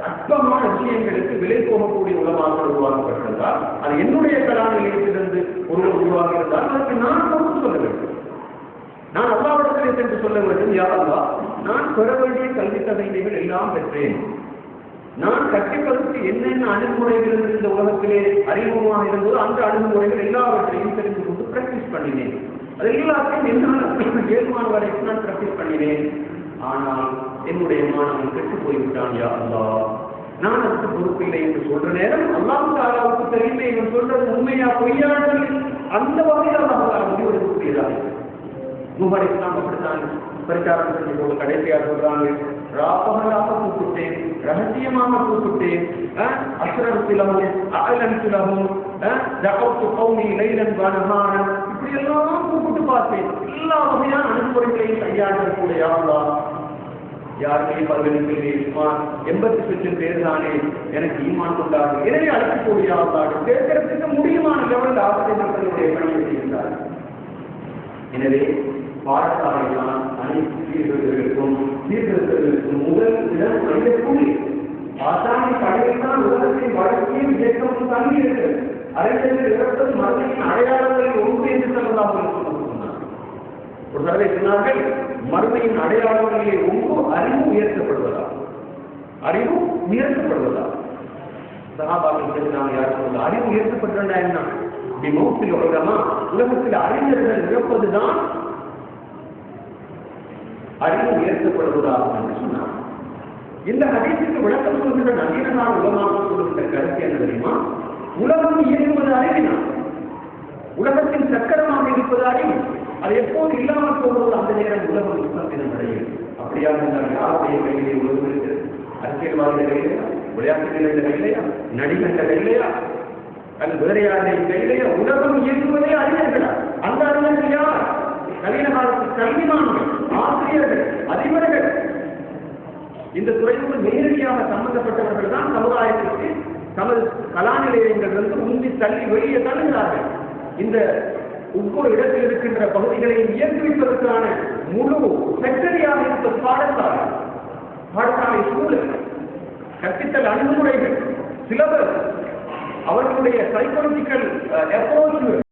அற்பமான விஷயங்களுக்கு விலை போகக்கூடிய உலகமாக உருவாக்கப்பட்டிருந்தால், அது என்னுடைய கலா நிலையத்திலிருந்து ஒருவர் உருவாக இருந்தால் அதற்கு நான் பொறுத்து சொல்ல வேண்டும். நான் அல்லாஹ்விடத்திலே சென்று சொல்ல வேண்டும், யா அல்லாஹ், நான் பெற வேண்டிய கல்வி தகுதிகள் எல்லாம் பெற்றேன். நான் கற்பிப்பதற்கு என்னென்ன அணுகுமுறைகள் இந்த உலகத்திலே அறிமுகமாக இருந்ததோ அந்த அணுகுமுறைகள் எல்லாவற்றையும் தெரிந்து கொண்டு பிராக்டிஸ் பண்ணினேன். அது எல்லாத்தையும் என்னால் ஏழ்மான வரைக்கும் நான் பிராக்டிஸ் பண்ணினேன். ஆனால் என்னுடைய மாணவன் கெட்டு போய்விட்டான், யா அல்லாஹ், நான் அதுக்கு பொறுப்பில்லை என்று சொல்ற நேரம் அல்லாஹ் தஆலாவுக்கு தெரியுமே இவன் சொல்றது உண்மையா பொய்யானது. அந்த வகையில் அல்லாஹ் தஆலா முடிவெடுக்கக்கூடியதாக நூஹ் அலைஹிஸ்ஸலாம் அப்படித்தான் பிரச்சாரம் செஞ்சு போது கடைசியாக சொல்றாங்க, ராபகலாக கூப்பிட்டேன், ரகசியமாக கூப்பிட்டேன், அஸ்ரர்திலஹும் அஅலன்துலஹும் தஅவ்து கௌமி லைலன் வனஹாரன், இப்படி எல்லாம் கூப்பிட்டு பார்த்தேன். எல்லா வகையான அணுகுமுறைகளையும் கையாளக்கூடிய அல்லாஹ் யாருமே பதினெட்டு 80% பேர் தானே எனக்கு ஈமான் கொண்டார்கள், எனவே அழைக்கக்கூடிய அல்லாஹ் கேட்கறதுக்கு முடியுமான லெவலில் ஆசிரியர் மக்களுடைய பணியை செய்கிறார். எனவே பாடசாலைதான் அனைத்து சீர்திருத்தங்களுக்கும் முதல் இடம் மனித கூலி. ஆசாமி படையில் தான் உலகத்தின் வளர்ச்சியும் இயக்கமும் தங்கி இருக்கிறது. அறிஞர்கள் இறப்பது மறுமையின் அடையாளங்களில் ஒன்று என்று சொல்லலாம். ஒரு தடவை சொன்னார்கள், மறுமையின் அடையாளங்களிலே ஒன்று அறிவு உயர்த்தப்படுவதா, அறிவு உயர்த்தப்படுவதா. சகாபாக்கள் தெரிந்தாங்க, யார் சொல்ல அறிவு உயர்த்தப்பட்டா என்ன? மௌத்தில் உலகமா, உலகத்தில் அறிஞர்கள் இறப்பதுதான் அறிவு உயர்த்தப்படுவதாக என்று சொன்னார். இந்த ஹதீஸுக்கு விளக்கம் சொல்கிற நவீனமான உலகமாக சொல்கின்ற கருத்து என்ன தெரியுமா? உலகம் இயங்குவது அறிவினால், உலகத்தின் சக்கரமாக இருப்பது அறிவு. அது எப்போது இல்லாமல் போகிறது அந்த நேரம் உலகம் உற்பத்தினம் அடையும். அப்படியாக இருந்தால் யாருடைய கையிலே உலகம் இருக்கிறது? அரசியல்வாதிகள் கையிலையா, விளையாட்டுகளின் கையிலையா, நடிகர்கள் கையிலையா, அது வேற யாருடைய கையிலையா? உலகம் இயங்குவதே அறிஞர்களா? அந்த அறிஞர்கள் யார்? நவீன காலத்து கல்விமான்கள், ஆசிரியர்கள், அதிபர்கள், இந்த துறையோடு நேரடியாக சம்பந்தப்பட்டவர்கள் தான் சமுதாயத்திற்கு தமது கலா நிலையங்களிலிருந்து உந்தி தள்ளி வெளியே தள்ளுகிறார்கள். இந்த ஒவ்வொரு இடத்தில் இருக்கின்ற பகுதிகளையும் இயக்குவிப்பதற்கான முழு செக்டரியாக இருப்பது பாடசாலை. பாடசாலை சூழல், கற்பித்தல் அணுகுமுறைகள், சிலபஸ், அவர்களுடைய சைக்காலஜிக்கல் அப்ரோச்,